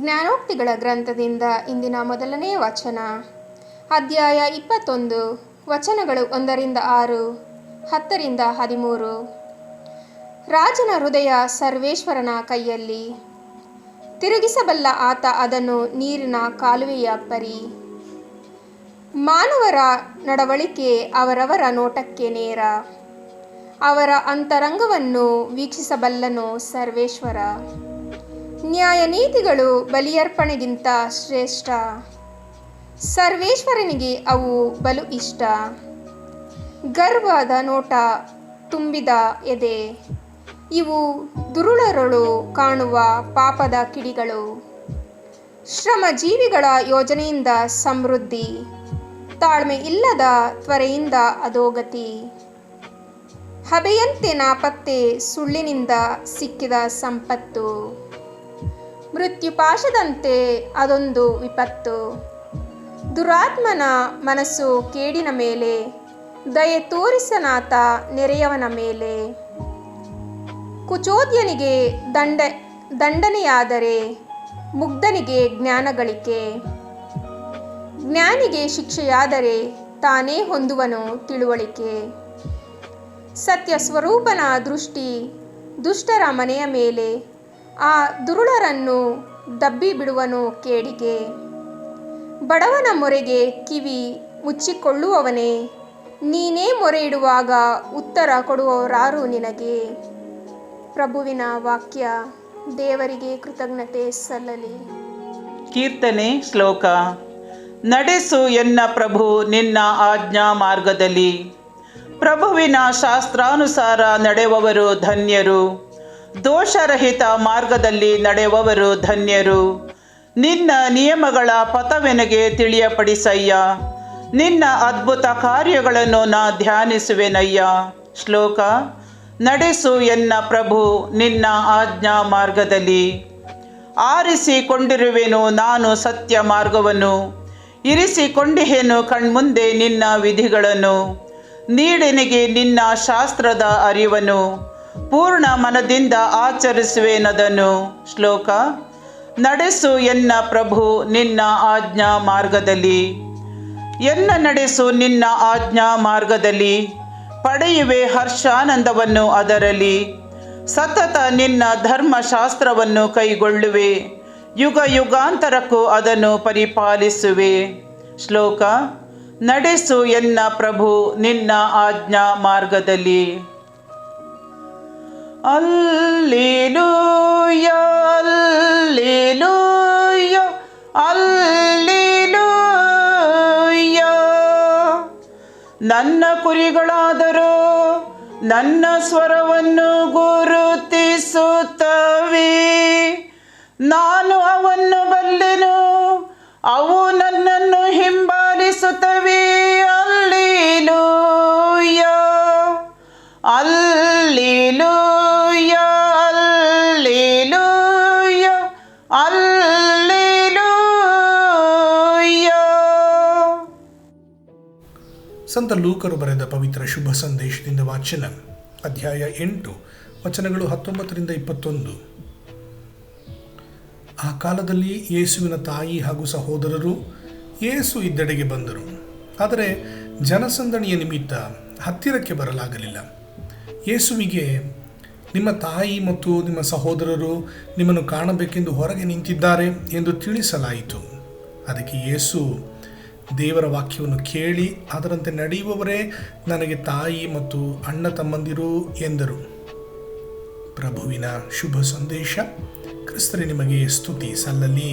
ಜ್ಞಾನೋಕ್ತಿಗಳ ಗ್ರಂಥದಿಂದ ಇಂದಿನ ಮೊದಲನೇ ವಚನ. ಅಧ್ಯಾಯ 21, ವಚನಗಳು 1-6, 10-13. ರಾಜನ ಹೃದಯ ಸರ್ವೇಶ್ವರನ ಕೈಯಲ್ಲಿ, ತಿರುಗಿಸಬಲ್ಲ ಆತ ಅದನ್ನು ನೀರಿನ ಕಾಲುವೆಯ ಪರಿ. ಮಾನವರ ನಡವಳಿಕೆ ಅವರವರ ನೋಟಕ್ಕೆ ನೇರ, ಅವರ ಅಂತರಂಗವನ್ನು ವೀಕ್ಷಿಸಬಲ್ಲನು ಸರ್ವೇಶ್ವರ. ನ್ಯಾಯ ನೀತಿಗಳು ಬಲಿಯರ್ಪಣೆಗಿಂತ ಶ್ರೇಷ್ಠ, ಸರ್ವೇಶ್ವರನಿಗೆ ಅವು ಬಲು ಇಷ್ಟ. ಗರ್ವದ ನೋಟ ತುಂಬಿದ ಎದೆ, ಇವು ದುರುಳರಳು ಕಾಣುವ ಪಾಪದ ಕಿಡಿಗಳು. ಶ್ರಮಜೀವಿಗಳ ಯೋಜನೆಯಿಂದ ಸಮೃದ್ಧಿ, ತಾಳ್ಮೆ ಇಲ್ಲದ ತ್ವರೆಯಿಂದ ಅಧೋಗತಿ. ಹಬೆಯಂತೆ ನಾಪತ್ತೆ, ಸುಳ್ಳಿನಿಂದ ಸಿಕ್ಕಿದ ಸಂಪತ್ತು. ಮೃತ್ಯುಪಾಶದಂತೆ ಅದೊಂದು ವಿಪತ್ತು. ದುರಾತ್ಮನ ಮನಸ್ಸು ಕೇಡಿನ ಮೇಲೆ, ದಯೆ ತೋರಿಸನಾತ ನೆರೆಯವನ ಮೇಲೆ. ಕುಚೋದ್ಯನಿಗೆ ದಂಡನೆಯಾದರೆ, ಮುಗ್ಧನಿಗೆ ಜ್ಞಾನಗಳಿಕೆ. ಜ್ಞಾನಿಗೆ ಶಿಕ್ಷೆಯಾದರೆ, ತಾನೇ ಹೊಂದುವನು ತಿಳುವಳಿಕೆ. ಸತ್ಯ ಸ್ವರೂಪನ ದೃಷ್ಟಿ ದುಷ್ಟರ ಮನೆಯ ಮೇಲೆ, ಆ ದುರುಳರನ್ನು ದಬ್ಬಿ ಬಿಡುವನು ಕೇಡಿಗೆ. ಬಡವನ ಮೊರೆಗೆ ಕಿವಿ ಮುಚ್ಚಿಕೊಳ್ಳುವವನೇ, ನೀನೇ ಮೊರೆ ಇಡುವಾಗ ಉತ್ತರ ಕೊಡುವವರಾರು ನಿನಗೆ. ಪ್ರಭುವಿನ ವಾಕ್ಯ. ದೇವರಿಗೆ ಕೃತಜ್ಞತೆ ಸಲ್ಲಲಿ. ಕೀರ್ತನೆ ಶ್ಲೋಕ. ನಡೆಸು ಎನ್ನ ಪ್ರಭು ನಿನ್ನ ಆಜ್ಞಾ ಮಾರ್ಗದಲ್ಲಿ. ಪ್ರಭುವಿನ ಶಾಸ್ತ್ರಾನುಸಾರ ನಡೆಯುವವರು ಧನ್ಯರು. ದೋಷರಹಿತ ಮಾರ್ಗದಲ್ಲಿ ನಡೆಯುವವರು ಧನ್ಯರು. ನಿನ್ನ ನಿಯಮಗಳ ಪಥವೆನಗೆ ತಿಳಿಯಪಡಿಸಯ್ಯ. ನಿನ್ನ ಅದ್ಭುತ ಕಾರ್ಯಗಳನ್ನು ನಾ ಧ್ಯಾನಿಸುವೆನಯ್ಯ. ಶ್ಲೋಕ. ನಡೆಸು ಎನ್ನ ಪ್ರಭು ನಿನ್ನ ಆಜ್ಞಾ ಮಾರ್ಗದಲ್ಲಿ. ಆರಿಸಿಕೊಂಡಿರುವೆನು ನಾನು ಸತ್ಯ ಮಾರ್ಗವನ್ನು, ಇರಿಸಿಕೊಂಡಿಹೇನು ಕಣ್ಮುಂದೆ ನಿನ್ನ ವಿಧಿಗಳನ್ನು. ನೀಡೆನಿಗೆ ನಿನ್ನ ಶಾಸ್ತ್ರದ ಅರಿವನ್ನು, ಪೂರ್ಣ ಮನದಿಂದ ಆಚರಿಸುವೆನದನ್ನು. ಶ್ಲೋಕ. ನಡೆಸು ಎನ್ನ ಪ್ರಭು ನಿನ್ನ ಆಜ್ಞಾ ಮಾರ್ಗದಲ್ಲಿ. ಎನ್ನ ನಡೆಸು ನಿನ್ನ ಆಜ್ಞಾ ಮಾರ್ಗದಲ್ಲಿ, ಪಡೆಯುವೆ ಹರ್ಷಾನಂದವನ್ನು ಅದರಲ್ಲಿ. ಸತತ ನಿನ್ನ ಧರ್ಮಶಾಸ್ತ್ರವನ್ನು ಕೈಗೊಳ್ಳುವೆ, ಯುಗ ಯುಗಾಂತರಕ್ಕೂ ಅದನ್ನು ಪರಿಪಾಲಿಸುವೆ. ಶ್ಲೋಕ. ನಡೆಸು ಎನ್ನ ಪ್ರಭು ನಿನ್ನ ಆಜ್ಞಾ ಮಾರ್ಗದಲ್ಲಿ. Alleluia hallelujah alleluia. ನನ್ನ ಕುರಿಗಳಾದರೂ ನನ್ನ ಸ್ವರವನ್ನು ಗುರುತಿಸುತ್ತವೆ. ನಾನು ಅವನ್ನು ಬಲ್ಲೆನು, ಅವು ನನ್ನನ್ನು ಹಿಂಬಾಲಿಸುತ್ತವೆ. Hallelujah hallelujah hallelujah hallelujah. ಸಂತ ಲೂಕರು ಬರೆದ ಪವಿತ್ರ ಶುಭ ಸಂದೇಶದಿಂದ ವಾಚನ. ಅಧ್ಯಾಯ 8, ವಚನಗಳು 19-21. ಆ ಕಾಲದಲ್ಲಿ ಯೇಸುವಿನ ತಾಯಿ ಹಾಗೂ ಸಹೋದರರು ಯೇಸು ಇದ್ದೆಡೆಗೆ ಬಂದರು. ಆದರೆ ಜನಸಂದಣಿಯ ನಿಮಿತ್ತ ಹತ್ತಿರಕ್ಕೆ ಬರಲಾಗಲಿಲ್ಲ. ಯೇಸುವಿಗೆ, ನಿಮ್ಮ ತಾಯಿ ಮತ್ತು ನಿಮ್ಮ ಸಹೋದರರು ನಿಮ್ಮನ್ನು ಕಾಣಬೇಕೆಂದು ಹೊರಗೆ ನಿಂತಿದ್ದಾರೆ ಎಂದು ತಿಳಿಸಲಾಯಿತು. ಅದಕ್ಕೆ ಯೇಸು, ದೇವರ ವಾಕ್ಯವನ್ನು ಕೇಳಿ ಅದರಂತೆ ನಡೆಯುವವರೇ ನನಗೆ ತಾಯಿ ಮತ್ತು ಅಣ್ಣ ತಮ್ಮಂದಿರು ಎಂದರು. ಪ್ರಭುವಿನ ಶುಭ ಸಂದೇಶ. ಕ್ರಿಸ್ತರೇ ನಿಮಗೆ ಸ್ತುತಿ ಸಲ್ಲಲಿ.